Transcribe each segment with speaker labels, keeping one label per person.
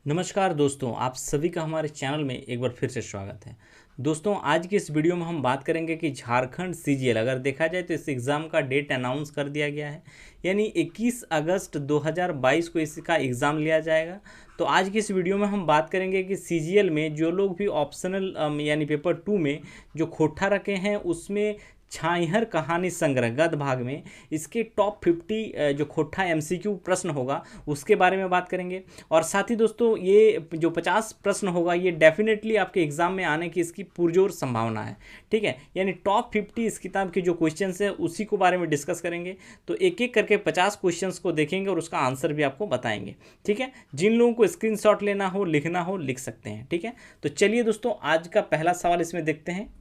Speaker 1: नमस्कार दोस्तों, आप सभी का हमारे चैनल में एक बार फिर से स्वागत है। दोस्तों, आज की इस वीडियो में हम बात करेंगे कि झारखंड सीजीएल अगर देखा जाए तो इस एग्ज़ाम का डेट अनाउंस कर दिया गया है, यानी 21 अगस्त 2022 को इसका एग्ज़ाम लिया जाएगा। तो आज की इस वीडियो में हम बात करेंगे कि सीजीएल में जो लोग भी ऑप्शनल यानी पेपर 2 में जो खोटा रखे हैं उसमें छाइहर कहानी संग्रह गद्य भाग में इसके टॉप 50 जो खोटा एमसीक्यू प्रश्न होगा उसके बारे में बात करेंगे। और साथ ही दोस्तों, ये जो 50 प्रश्न होगा ये डेफिनेटली आपके एग्जाम में आने की इसकी पुरजोर संभावना है। ठीक है, यानी टॉप 50 इस किताब के जो क्वेश्चन है उसी को बारे में डिस्कस करेंगे। तो एक एक करके 50 क्वेश्चन को देखेंगे और उसका आंसर भी आपको बताएंगे। ठीक है, जिन लोगों को स्क्रीनशॉट लेना हो, लिखना हो, लिख सकते हैं। ठीक है, तो चलिए दोस्तों, आज का पहला सवाल इसमें देखते हैं।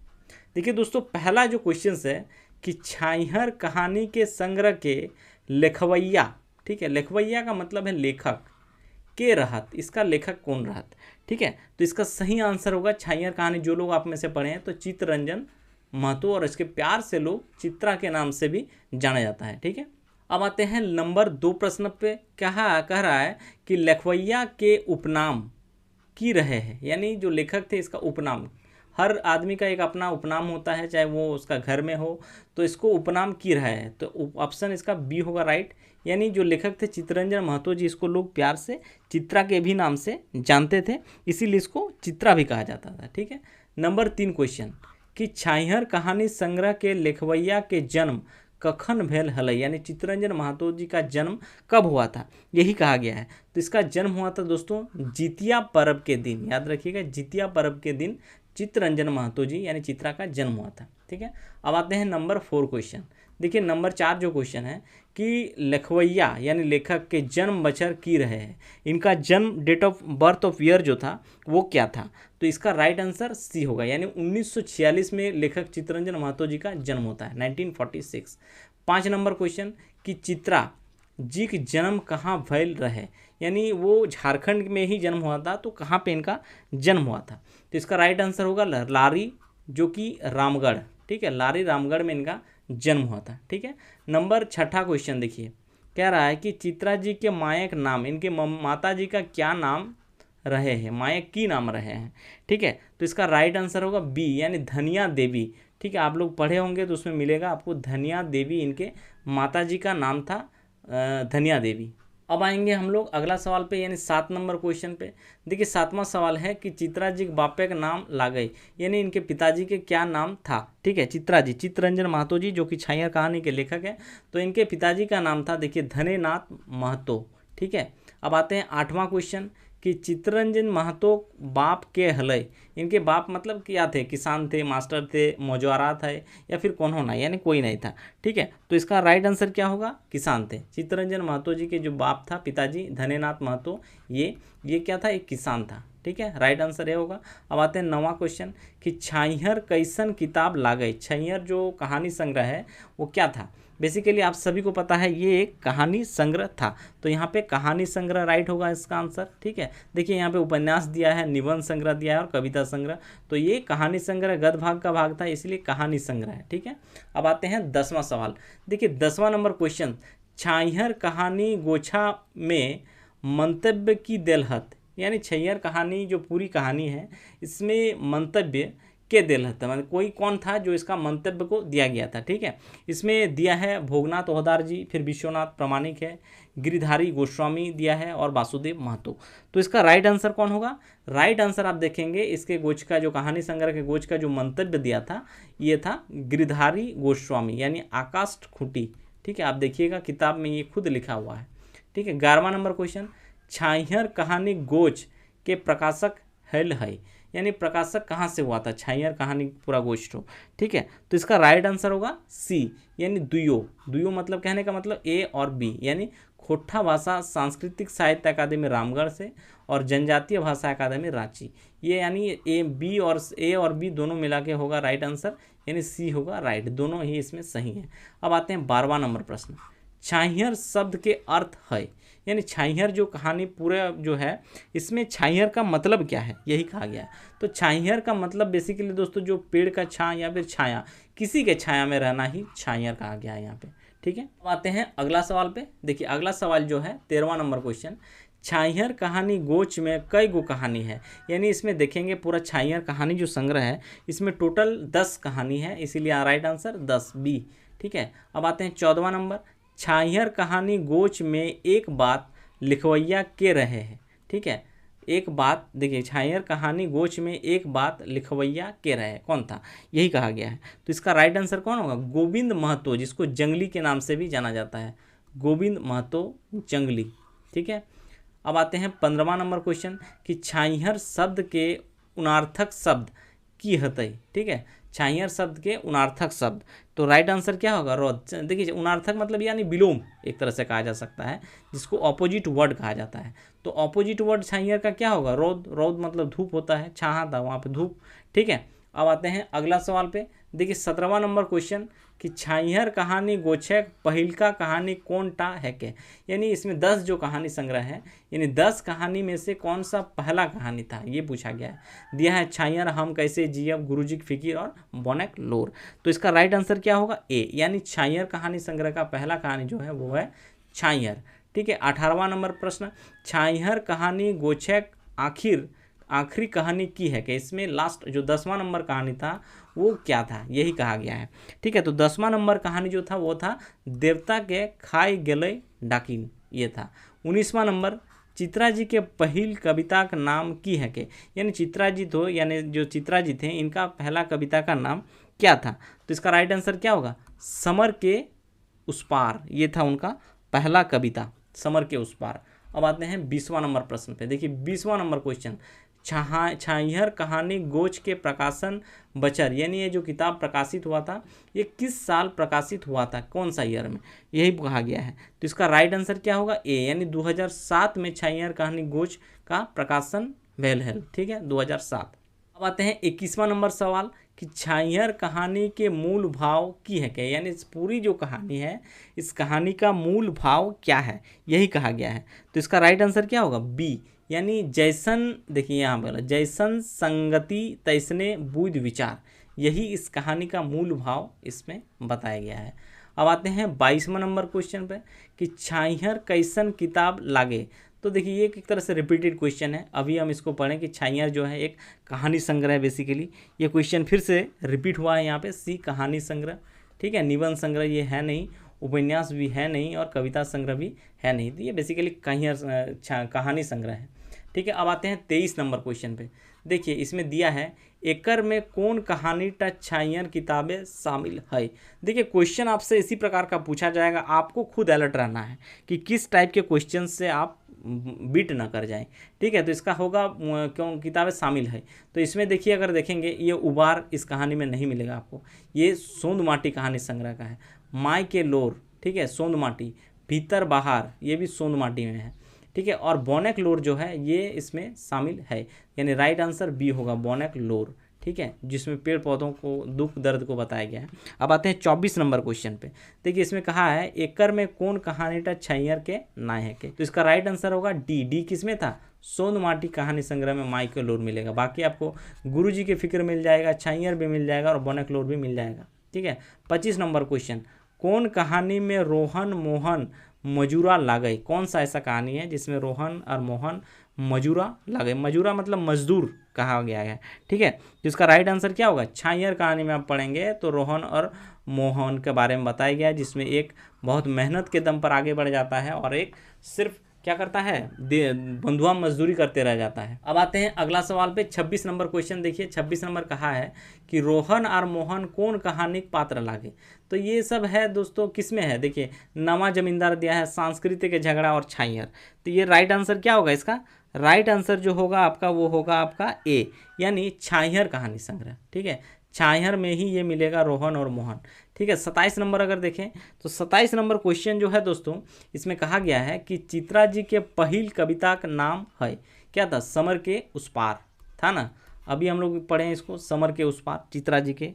Speaker 1: देखिए दोस्तों, पहला जो क्वेश्चन है कि छाइहर कहानी के संग्रह के लेखवैया, ठीक है, लेखवैया का मतलब है लेखक, के रहत, इसका लेखक कौन रहत। ठीक है, तो इसका सही आंसर होगा छाइहर कहानी। जो लोग आप में से पढ़े हैं तो चित्तरंजन महतो, और इसके प्यार से लोग चित्रा के नाम से भी जाना जाता है। ठीक है, अब आते हैं नंबर 2 प्रश्न पे। कह रहा है कि लेखवैया के उपनाम की रहे हैं, यानी जो लेखक थे इसका उपनाम। हर आदमी का एक अपना उपनाम होता है, चाहे वो उसका घर में हो, तो इसको उपनाम की रहा है। तो ऑप्शन इसका बी होगा राइट, यानी जो लेखक थे चित्तरंजन महतो जी, इसको लोग प्यार से चित्रा के भी नाम से जानते थे, इसीलिए इसको चित्रा भी कहा जाता था। ठीक है, नंबर 3 क्वेश्चन कि छाइहर कहानी संग्रह के लेखवैया के जन्म कखन भेल हलै, यानी चित्तरंजन महतो जी का जन्म कब हुआ था, यही कहा गया है। तो इसका जन्म हुआ था दोस्तों जितिया पर्व के दिन। याद रखिएगा, जितिया पर्व के दिन चित्तरंजन महतो जी यानी चित्रा का जन्म हुआ था। ठीक है, अब आते हैं नंबर 4 क्वेश्चन। देखिए नंबर 4 जो क्वेश्चन है कि लेखवैया यानी लेखक के जन्म बछर की रहे हैं, इनका जन्म date of birth of year जो था वो क्या था। तो इसका राइट आंसर सी होगा, यानी 1946 में लेखक चित्तरंजन महतो जी का जन्म होता है, 1946। 5 नंबर क्वेश्चन कि चित्रा जी का जन्म कहाँ भइल रहे, यानी वो झारखंड में ही जन्म हुआ था, तो कहाँ पे इनका जन्म हुआ था। तो इसका राइट आंसर होगा लारी, जो कि रामगढ़। ठीक है, लारी रामगढ़ में इनका जन्म हुआ था। ठीक है, नंबर 6 क्वेश्चन देखिए, कह रहा है कि चित्रा जी के मायक नाम, इनके माता जी का क्या नाम रहे हैं, मायक की नाम रहे हैं। ठीक है, तो इसका राइट आंसर होगा बी, यानी धनिया देवी। ठीक है, आप लोग पढ़े होंगे तो उसमें मिलेगा आपको धनिया देवी, इनके माता जी का नाम था धनिया देवी। अब आएंगे हम लोग अगला सवाल पे, यानी 7 नंबर क्वेश्चन पे। देखिए 7वां सवाल है कि चित्रा जी के बापे का नाम लागई, यानी इनके पिताजी के क्या नाम था। ठीक है, चित्रा जी, चित्तरंजन महतो जी जो कि छाइहर कहानी के लेखक हैं, तो इनके पिताजी का नाम था देखिए धनेनाथ महतो। ठीक है, अब आते हैं 8वां क्वेश्चन कि चित्तरंजन महतो बाप के हलय, इनके बाप मतलब क्या थे, किसान थे, मास्टर थे, मौजवारा थे, या फिर कौन होना, यानी कोई नहीं था। ठीक है, तो इसका राइट आंसर क्या होगा, किसान थे। चित्तरंजन महतो जी के जो बाप था, पिताजी धनेनाथ महतो, ये क्या था, एक किसान था। ठीक है, राइट आंसर ये होगा। अब आते हैं 9वां क्वेश्चन कि छाइहर कैसन किताब लागई, छाइहर जो कहानी संग्रह है वो क्या था। बेसिकली आप सभी को पता है ये एक कहानी संग्रह था, तो यहाँ पे कहानी संग्रह राइट होगा इसका आंसर। ठीक है, देखिए यहाँ पे उपन्यास दिया है, निबंध संग्रह दिया है और कविता संग्रह, तो ये कहानी संग्रह गद्य भाग का भाग था, इसलिए कहानी संग्रह है। ठीक है, अब आते हैं 10वां सवाल। देखिए 10वां नंबर क्वेश्चन, छाइहर कहानी गोछा में मंतव्य की देलहत, यानी छाइहर कहानी जो पूरी कहानी है इसमें मंतव्य के देलहत, मतलब कोई कौन था जो इसका मंतव्य को दिया गया था। ठीक है, इसमें दिया है भोगनाथ ओहदार जी, फिर विश्वनाथ प्रामाणिक है, गिरिधारी गोस्वामी दिया है और वासुदेव महतो। तो इसका राइट आंसर कौन होगा, राइट आंसर आप देखेंगे इसके गोच का जो कहानी संग्रह के गोच का जो मंतव्य दिया था ये था गिरिधारी गोस्वामी, यानी आकाश खूंटी। ठीक है, आप देखिएगा किताब में ये खुद लिखा हुआ है। ठीक है, 11वां नंबर क्वेश्चन, छाइहर कहानी गोच के प्रकाशक हेल है, यानी प्रकाशक कहाँ से हुआ था, छाइहर कहानी पूरा गोष्ठ हो। ठीक है, तो इसका राइट आंसर होगा सी, यानी दुयो मतलब कहने का मतलब ए और बी, यानी खोटा भाषा सांस्कृतिक साहित्य अकादमी रामगढ़ से और जनजातीय भाषा अकादमी रांची, ये यानी ए और बी दोनों मिला के होगा राइट आंसर, यानी सी होगा राइट, दोनों ही इसमें सही है। अब आते हैं 12वां नंबर प्रश्न, छाइहर शब्द के अर्थ है, यानी छाइहर जो कहानी पूरा जो है इसमें छाइहर का मतलब क्या है, यही कहा गया है। तो छाइहर का मतलब बेसिकली दोस्तों जो पेड़ का छां या फिर छाया, किसी के छाया में रहना ही छाइहर कहा गया है यहाँ पे। ठीक है, अब आते हैं अगला सवाल पे। देखिए अगला सवाल जो है 13वां नंबर क्वेश्चन, छाइहर कहानी गोच में कई गो कहानी है, यानी इसमें देखेंगे पूरा छाइहर कहानी जो संग्रह है इसमें टोटल 10 कहानी है, इसीलिए राइट आंसर 10 बी। ठीक है, अब आते हैं 14वां नंबर, छाइहर कहानी गोच में एक बात लिखवैया के रहे हैं। ठीक है, एक बात देखिए, छाइहर कहानी गोच में एक बात लिखवैया के रहे, कौन था, यही कहा गया है। तो इसका राइट आंसर कौन होगा, गोविंद महतो, जिसको जंगली के नाम से भी जाना जाता है, गोविंद महतो जंगली। ठीक है, अब आते हैं 15वां नंबर क्वेश्चन कि छाइहर शब्द के उनार्थक शब्द की हतई। ठीक है, छाइहर शब्द के उनार्थक शब्द, तो राइट आंसर क्या होगा, रोध। देखिए उनार्थक मतलब यानी विलोम एक तरह से कहा जा सकता है, जिसको ऑपोजिट वर्ड कहा जाता है। तो ऑपोजिट वर्ड छाइहर का क्या होगा, रोध। रोध मतलब धूप होता है, छाहा था वहाँ पे धूप। ठीक है, अब आते हैं अगला सवाल पे। देखिए 17वां नंबर क्वेश्चन कि छाइहर कहानी गोछक पहिलका कहानी कौन टा है के, यानी इसमें 10 जो कहानी संग्रह है, यानी 10 कहानी में से कौन सा पहला कहानी था, ये पूछा गया है। दिया है छाइहर हम कैसे जियब, गुरुजी की फिकिर और बोनेक लोर। तो इसका राइट आंसर क्या होगा, ए, यानी छाइहर कहानी संग्रह का पहला कहानी जो है वो है छाइहर। ठीक है, 18वां नंबर प्रश्न, छाइहर कहानी गोछक आखिरी कहानी की है कि, इसमें लास्ट जो 10वां नंबर कहानी था वो क्या था, यही कहा गया है। ठीक है, तो 10वां नंबर कहानी जो था वो था देवता के खाई गेले डाकिन, ये था। 19वां नंबर, चित्रा जी के पहिल कविता का नाम की है के, यानी चित्रा जी तो यानी जो चित्रा जी थे इनका पहला कविता का नाम क्या था। तो इसका राइट आंसर क्या होगा, समर के उस पार, ये था उनका पहला कविता, समर के उस पार। अब आते हैं 20वां नंबर प्रश्न पे। देखिए 20वां नंबर क्वेश्चन, छाइहर कहानी गोच के प्रकाशन बचर, यानी ये जो किताब प्रकाशित हुआ था ये किस साल प्रकाशित हुआ था, कौन सा ईयर में, यही कहा गया है। तो इसका राइट आंसर क्या होगा, ए, यानी 2007 में छाइहर कहानी गोच का प्रकाशन भेल है। ठीक है, 2007। अब आते हैं 21वां नंबर सवाल कि छाइहर कहानी के मूल भाव की है क्या, यानी इस पूरी जो कहानी है इस कहानी का मूल भाव क्या है, यही कहा गया है। तो इसका राइट आंसर क्या होगा, बी, यानी जैसन, देखिए यहाँ बोला जैसन संगति तैसने बुध विचार, यही इस कहानी का मूल भाव इसमें बताया गया है। अब आते हैं 22वां नंबर क्वेश्चन पे कि छाइहर कैसन किताब लागे। तो देखिए ये एक तरह से रिपीटेड क्वेश्चन है, अभी हम इसको पढ़ें कि छाइहर जो है एक कहानी संग्रह है। बेसिकली ये क्वेश्चन फिर से रिपीट हुआ है यहाँ पे, सी कहानी संग्रह। ठीक है, निबंध संग्रह ये है नहीं, उपन्यास भी है नहीं और कविता संग्रह भी है नहीं, तो ये बेसिकली कहानी संग्रह है। ठीक है, अब आते हैं 23 नंबर क्वेश्चन पे। देखिए इसमें दिया है एकर में कौन कहानी टा छाइहर किताबें शामिल है। देखिए क्वेश्चन आपसे इसी प्रकार का पूछा जाएगा, आपको खुद अलर्ट रहना है कि किस टाइप के क्वेश्चन से आप बीट ना कर जाएं। ठीक है, तो इसका होगा क्यों किताबें शामिल है। तो इसमें देखिए अगर देखेंगे ये उबार इस कहानी में नहीं मिलेगा आपको, ये सोंद माटी कहानी संग्रह का है। माई के लोर, ठीक है, सोंद माटी, भीतर बाहर, ये भी सोंद माटी में है। ठीक है, और बोनेक लोर जो है ये इसमें शामिल है, यानी राइट आंसर बी होगा, बोनेक लोर। ठीक है, जिसमें पेड़ पौधों को दुख दर्द को बताया गया है। अब आते हैं 24 नंबर क्वेश्चन पे। देखिए इसमें कहा है एकर में कौन कहानी टा छाइहर के नाय है के, तो इसका राइट आंसर होगा डी। डी किसमें था, सोंद माटी कहानी संग्रह में माई के लोर मिलेगा। बाकी आपको गुरुजी की फिक्र मिल जाएगा, छाइहर भी मिल जाएगा और बोनेक लोर भी मिल जाएगा। ठीक है, 25 नंबर क्वेश्चन, कौन कहानी में रोहन मोहन मजूरा लागे, कौन सा ऐसा कहानी है जिसमें रोहन और मोहन मजूरा लागे। मजूरा मतलब मजदूर कहा गया है। ठीक है, तो इसका राइट आंसर क्या होगा, छाइहर कहानी में आप पढ़ेंगे तो रोहन और मोहन के बारे में बताया गया है, जिसमें एक बहुत मेहनत के दम पर आगे बढ़ जाता है और एक सिर्फ क्या करता है, बंधुआ मजदूरी करते रह जाता है। अब आते हैं अगला सवाल पे, 26 नंबर क्वेश्चन। देखिए 26 नंबर कहा है कि रोहन और मोहन कौन कहानी पात्र लागे। तो ये सब है दोस्तों किस में है, देखिए नवा जमींदार दिया है, सांस्कृतिक झगड़ा और छाइहर। तो ये राइट आंसर क्या होगा, इसका राइट आंसर जो होगा आपका वो होगा आपका ए, यानी छाइहर कहानी संग्रह। ठीक है, छाइहर में ही ये मिलेगा रोहन और मोहन। ठीक है, 27 नंबर अगर देखें तो 27 नंबर क्वेश्चन जो है दोस्तों इसमें कहा गया है कि चित्रा जी के पहिल कविता का नाम है क्या था, समर के उस पार था ना, अभी हम लोग पढ़े इसको, समर के उस पार चित्रा जी के।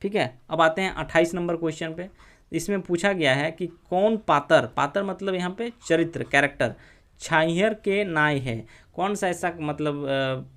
Speaker 1: ठीक है, अब आते हैं 28 नंबर क्वेश्चन पे। इसमें पूछा गया है कि कौन पात्र मतलब यहाँ पे चरित्र, कैरेक्टर छाइहर के नाय है, कौन सा ऐसा मतलब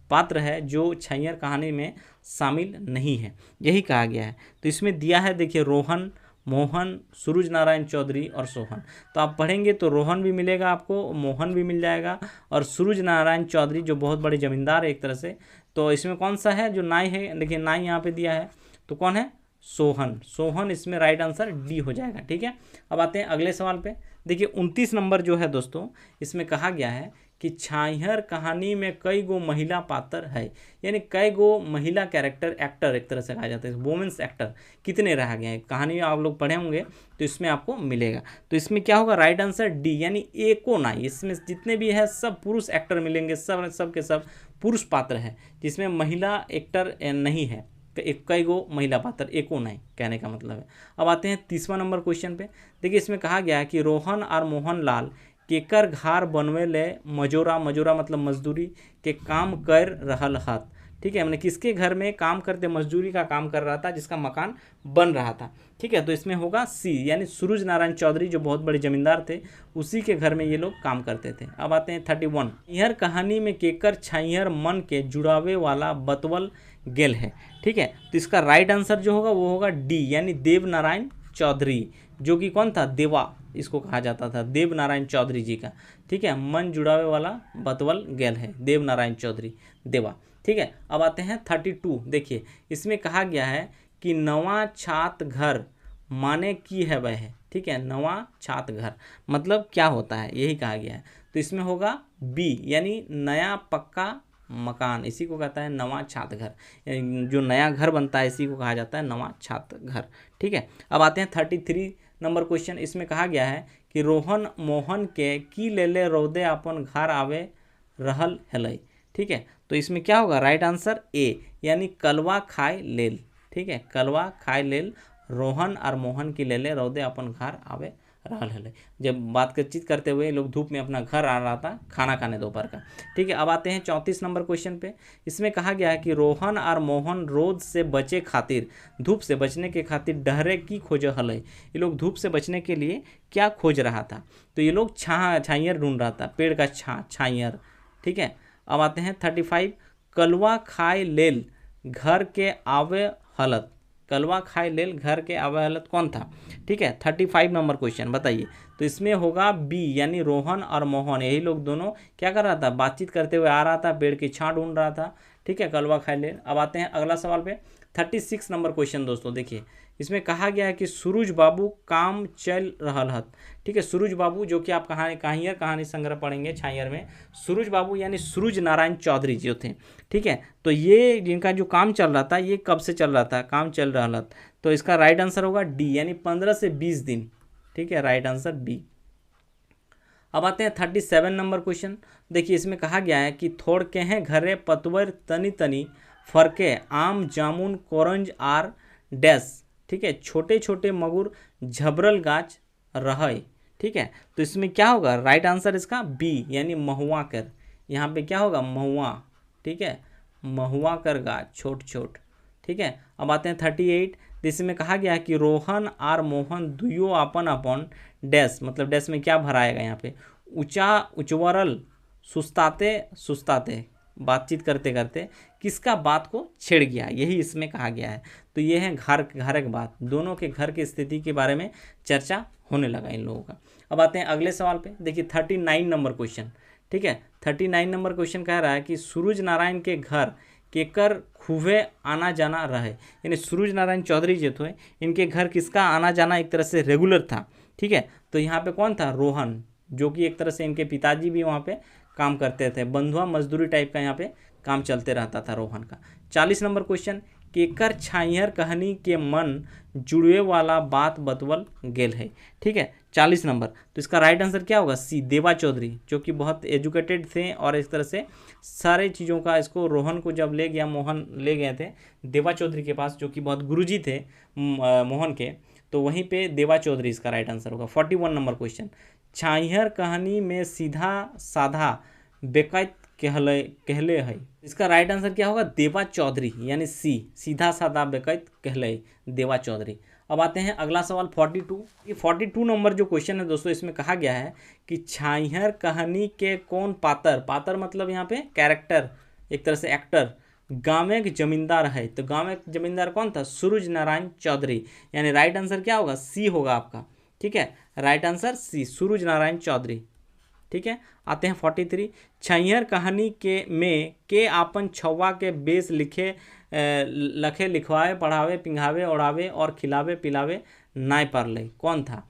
Speaker 1: पात्र है जो छाइहर कहानी में शामिल नहीं है, यही कहा गया है। तो इसमें दिया है देखिए रोहन, मोहन, सूरज नारायण चौधरी और सोहन। तो आप पढ़ेंगे तो रोहन भी मिलेगा आपको, मोहन भी मिल जाएगा और सूरज नारायण चौधरी जो बहुत बड़े जमींदार है एक तरह से। तो इसमें कौन सा है जो नाई है, देखिए नाई यहाँ पे दिया है तो कौन है, सोहन। सोहन इसमें राइट आंसर डी हो जाएगा। ठीक है, अब आते हैं अगले सवाल पे। देखिए 29 नंबर जो है दोस्तों, इसमें कहा गया है कि छाइहर कहानी में कई गो महिला पात्र है, यानी कई गो महिला कैरेक्टर, एक्टर एक तरह से कहा जाता है, वुमेन्स एक्टर कितने रह गए हैं। कहानी आप लोग पढ़े होंगे तो इसमें आपको मिलेगा। तो इसमें क्या होगा, राइट आंसर डी, यानी एको नाई। इसमें जितने भी है सब पुरुष एक्टर मिलेंगे, सब के सब पुरुष पात्र है, जिसमें महिला एक्टर नहीं है। कई गो महिला पात्र, एको नहीं कहने का मतलब है। अब आते हैं 30वां नंबर क्वेश्चन पे। देखिए इसमें कहा गया है कि रोहन और मोहन लाल केकर घर बनवे ले मजोरा, मजोरा मतलब मजदूरी के काम कर रहल हत। ठीक है, मैंने किसके घर में काम करते, मजदूरी का काम कर रहा था, जिसका मकान बन रहा था। ठीक है, तो इसमें होगा सी, यानी सूरज नारायण चौधरी जो बहुत बड़े जमींदार थे, उसी के घर में ये लोग काम करते थे। अब आते हैं 31। यह कहानी में केकर छाइहर मन के जुड़ावे वाला बतवल गेल है। ठीक है, तो इसका राइट आंसर जो होगा वो होगा डी, यानी देव नारायण चौधरी, जो कि कौन था, देवा इसको कहा जाता था, देव नारायण चौधरी जी का। ठीक है, मन जुड़ावे वाला बतवल गेल है, देव नारायण चौधरी, देवा। ठीक है, अब आते हैं 32। देखिए इसमें कहा गया है कि नवा छात घर माने की है वह है। ठीक है, नवा छात घर मतलब क्या होता है, यही कहा गया है। तो इसमें होगा बी, यानी नया पक्का मकान, इसी को कहता है नवा छात घर। जो नया घर बनता है इसी को कहा जाता है नवा छात घर। ठीक है, अब आते हैं 33 नंबर क्वेश्चन। इसमें कहा गया है कि रोहन मोहन के की लेले रौदे अपन घर आवे रहल हेलै। ठीक है, तो इसमें क्या होगा, राइट आंसर ए, यानी कलवा खाए लेल। ठीक है, कलवा खाए लेल रोहन और मोहन की लेले रौदे अपन घर आवे रहल हेलै। जब बातचीत करते हुए लोग धूप में अपना घर आ रहा था खाना खाने दोपहर का। ठीक है, अब आते हैं 34 नंबर क्वेश्चन पे। इसमें कहा गया है कि रोहन और मोहन रोद से बचे खातिर, धूप से बचने के खातिर डहरे की खोज हलै। ये लोग धूप से बचने के लिए क्या खोज रहा था, तो ये लोग छाइयर ढूंढ रहा था, पेड़ का छाइयर। ठीक है, अब आते हैं 35। कलवा खाए लेल घर के आवे हलत, कलवा खाए लेल घर के आवे हलत कौन था। ठीक है, 35 नंबर क्वेश्चन बताइए। तो इसमें होगा बी, यानी रोहन और मोहन, यही लोग दोनों क्या कर रहा था, बातचीत करते हुए आ रहा था, पेड़ की छां ढूंढ रहा था। ठीक है, कलवा खाए लेल। अब आते हैं अगला सवाल पे, 36 नंबर क्वेश्चन दोस्तों। देखिए इसमें कहा गया है कि सूरज बाबू काम चल रहल हत। ठीक है, सूरज बाबू जो कि आप कहानी संग्रह पढ़ेंगे छाइयर में, सूरज बाबू यानी सूरज नारायण चौधरी जो थे। ठीक है, तो ये जिनका जो काम चल रहा था, ये कब से चल रहा था, काम चल रहा था, तो इसका राइट आंसर होगा डी, यानी 15 से 20 दिन। ठीक है, राइट आंसर बी। अब आते हैं 37 नंबर क्वेश्चन। देखिए इसमें कहा गया है कि थोड़ के हैं घरे पतवर तनी तनी फरके आम जामुन कोरंज आर डैश। ठीक है, छोटे छोटे मगुर झबरल गाछ रहे। ठीक है, तो इसमें क्या होगा, राइट आंसर इसका बी, यानी महुआ कर। यहाँ पे क्या होगा, महुआ। ठीक है, महुआ कर गाछ छोट छोट। ठीक है, अब आते हैं 38। जिसमें कहा गया है कि रोहन और मोहन दुयो अपन अपन डैश, मतलब डैश में क्या भराएगा यहाँ पे, ऊंचा उचवरल सुस्ताते सुस्ताते, बातचीत करते करते किसका बात को छेड़ गया, यही इसमें कहा गया है। तो ये है घर की बात, दोनों के घर की स्थिति के बारे में चर्चा होने लगा इन लोगों का। अब आते हैं अगले सवाल पे। देखिए 39 नंबर क्वेश्चन। ठीक है, 39 नंबर क्वेश्चन कह रहा है कि सूरज नारायण के घर केकर खूबे आना जाना रहे, यानी सूरज नारायण चौधरी जो थे, इनके घर किसका आना जाना एक तरह से रेगुलर था। ठीक है, तो यहाँ पे कौन था, रोहन, जो कि एक तरह से इनके पिताजी भी वहाँ पे काम करते थे, बंधुआ मजदूरी टाइप का यहाँ पे काम चलते रहता था रोहन का। 40 नंबर क्वेश्चन, केकर छाइहर कहानी के मन जुड़वे वाला बात बतवल गेल है। ठीक है, 40 नंबर। तो इसका राइट आंसर क्या होगा, सी, देवा चौधरी, जो कि बहुत एजुकेटेड थे और इस तरह से सारे चीज़ों का, इसको रोहन को जब ले गया, मोहन ले गए थे देवा चौधरी के पास, जो कि बहुत गुरुजी थे मोहन के, तो वहीं पे देवा चौधरी इसका राइट आंसर होगा। 41 नंबर क्वेश्चन, छाइहर कहानी में सीधा साधा बेकैत कहले है, इसका राइट आंसर क्या होगा, देवा चौधरी, यानी सी, सीधा साधा बेकैत कहले, देवा चौधरी। अब आते हैं अगला सवाल 42। ये 42 नंबर जो क्वेश्चन है दोस्तों, इसमें कहा गया है कि छाइहर कहानी के कौन पात्र, पात्र मतलब यहाँ पे कैरेक्टर, एक तरह से एक्टर, गाँव के जमींदार है, तो गाँव के जमींदार कौन था? सूरज नारायण चौधरी। यानी राइट आंसर क्या होगा? सी होगा आपका। ठीक है, राइट आंसर सी, सूरज नारायण चौधरी। ठीक है, आते हैं 43। छैहर कहानी के आपन छौवा के बेस लिखे लखे लिखवाए पढ़ावे पिंघावे ओढ़ावे और खिलावे पिलावे नाय पारले, कौन था?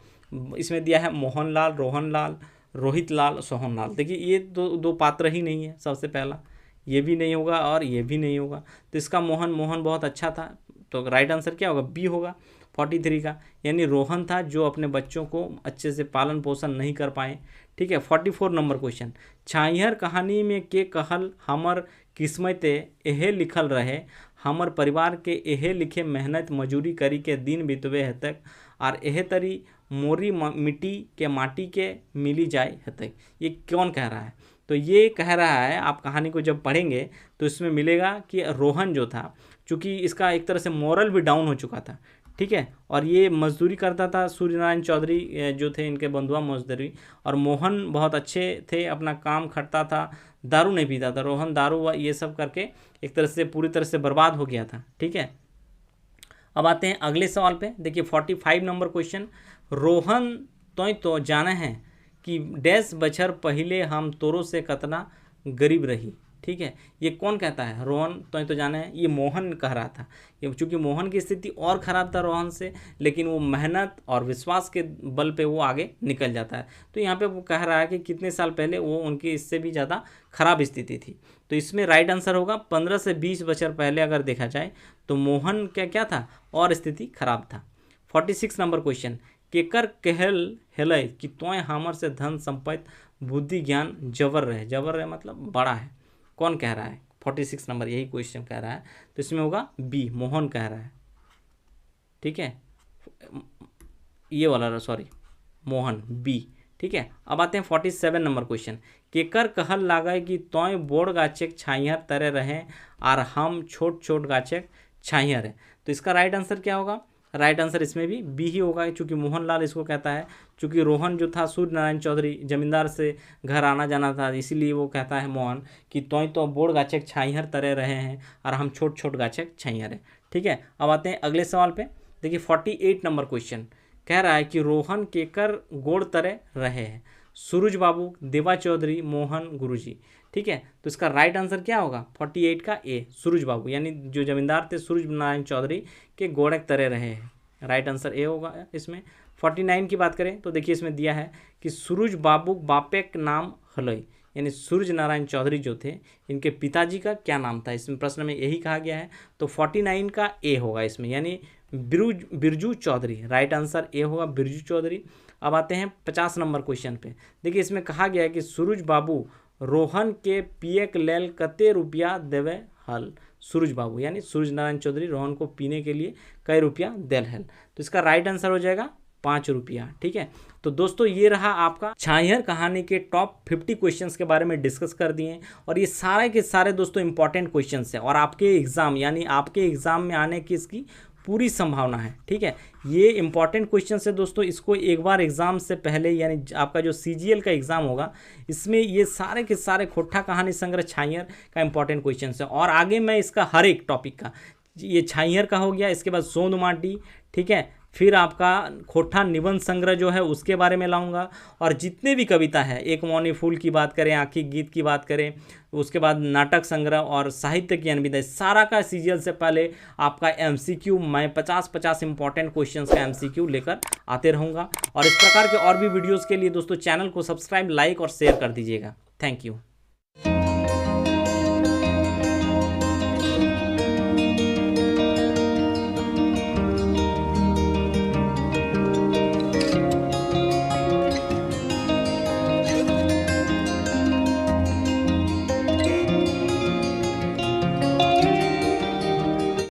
Speaker 1: इसमें दिया है मोहनलाल, रोहनलाल, रोहित लाल, सोहन लाल। देखिए ये दो पात्र ही नहीं है। सबसे पहला ये भी नहीं होगा और ये भी नहीं होगा, तो इसका मोहन बहुत अच्छा था, तो राइट आंसर क्या होगा? बी होगा 43 का। यानी रोहन था जो अपने बच्चों को अच्छे से पालन पोषण नहीं कर पाए। ठीक है, 44 नंबर क्वेश्चन। छैहर कहानी में के कहल हमर किस्मते एहे लिखल रहे, हमर परिवार के एहे लिखे मेहनत मजूरी करी के दिन बितवे हेतक, और एहे तरी मोरी माटी के मिली जाए हेतक। ये कौन कह रहा है? तो ये कह रहा है, आप कहानी को जब पढ़ेंगे तो इसमें मिलेगा कि रोहन जो था, चूँकि इसका एक तरह से मोरल भी डाउन हो चुका था। ठीक है, और ये मजदूरी करता था, सूर्यनारायण चौधरी जो थे इनके बंधुआ मजदूरी, और मोहन बहुत अच्छे थे, अपना काम खटता था, दारू नहीं पीता था। रोहन दारू ये सब करके एक तरह से पूरी तरह से बर्बाद हो गया था। ठीक है, अब आते हैं अगले सवाल पे। देखिए 45 नंबर क्वेश्चन। रोहन तो जाने हैं कि डैश बछर पहले हम तोरो से कतना गरीब रही। ठीक है, ये कौन कहता है? रोहन तो जाने हैं, ये मोहन कह रहा था। ये चूँकि मोहन की स्थिति और ख़राब था रोहन से, लेकिन वो मेहनत और विश्वास के बल पे वो आगे निकल जाता है। तो यहाँ पे वो कह रहा है कि कितने साल पहले वो उनकी इससे भी ज़्यादा खराब स्थिति थी। तो इसमें राइट आंसर होगा 15 से 20 बछर पहले अगर देखा जाए तो मोहन क्या था? और स्थिति खराब था। 46 नंबर क्वेश्चन। केकर कहल हेलै कि तोय हमर से धन संपत्ति बुद्धि ज्ञान जबर रहे मतलब बड़ा है, कौन कह रहा है? 46 नंबर यही क्वेश्चन कह रहा है, तो इसमें होगा बी, मोहन कह रहा है। ठीक है, ये वाला सॉरी मोहन, बी। ठीक है, अब आते हैं 47 नंबर क्वेश्चन। केकर कहल लागे कि तोय बोड़ गाछेक छाइहर तरह रहे और हम छोट छोट गाछेक छाइहर है। तो इसका राइट आंसर क्या होगा? राइट आंसर इसमें भी बी ही होगा, चूँकि मोहनलाल इसको कहता है। चूँकि रोहन जो था सूर्य नारायण चौधरी जमींदार से घर आना जाना था, इसीलिए वो कहता है मोहन कि तोय तो बोड़ गाछेक छाइहर तरह रहे हैं और हम छोट छोट गाछेक छाइहर है। ठीक है, अब आते हैं अगले सवाल पे। देखिए 48 नंबर क्वेश्चन कह रहा है कि रोहन केकर गोड़ तरह रहे हैं? सूरज बाबू, देवा चौधरी, मोहन गुरुजी। ठीक है, तो इसका राइट आंसर क्या होगा? 48 का ए, सूरज बाबू, यानी जो जमींदार थे सूरज नारायण चौधरी के गोड़क तरह रहे हैं। राइट आंसर ए होगा इसमें। 49 की बात करें तो देखिए इसमें दिया है कि सूरज बाबू बापेक नाम हलई, यानी सूरज नारायण चौधरी जो थे इनके पिताजी का क्या नाम था? इसमें प्रश्न में यही कहा गया है, तो 49 का ए होगा इसमें, यानी Birju Chaudhary. Right answer A होगा, बिरजू चौधरी। अब आते हैं 50 नंबर क्वेश्चन पे। देखिए इसमें कहा गया है कि सूरज बाबू रोहन के पिए के लेल कते रुपया देवे हल? सूरज बाबू यानी सूरज नारायण चौधरी रोहन को पीने के लिए कई रुपया देल हल? तो इसका राइट आंसर हो जाएगा 5 रुपया। ठीक है, तो दोस्तों ये रहा आपका छाइहर कहानी के टॉप 50 क्वेश्चंस के बारे में डिस्कस कर दिए, और ये सारे के सारे दोस्तों इंपॉर्टेंट क्वेश्चंस हैं और आपके एग्जाम यानी आपके एग्जाम में आने की इसकी पूरी संभावना है। ठीक है, ये इंपॉर्टेंट क्वेश्चन है दोस्तों, इसको एक बार एग्जाम से पहले यानी आपका जो CGL का एग्जाम होगा इसमें ये सारे के सारे खोट्ठा कहानी संग्रह छाइहर का इंपॉर्टेंट क्वेश्चन है, और आगे मैं इसका हर एक टॉपिक का, ये छाइहर का हो गया, इसके बाद सोंद माटी, ठीक है, फिर आपका खोट्ठा निबंध संग्रह जो है उसके बारे में लाऊंगा, और जितने भी कविता है, एक मौनी फूल की बात करें, आखिरी गीत की बात करें, उसके बाद नाटक संग्रह और साहित्य ज्ञान विधा, सारा का CGL से पहले आपका MCQ मैं 50-50 इंपॉर्टेंट क्वेश्चंस का MCQ लेकर आते रहूँगा। और इस प्रकार के और भी वीडियोज़ के लिए दोस्तों चैनल को सब्सक्राइब, लाइक और शेयर कर दीजिएगा। Thank you.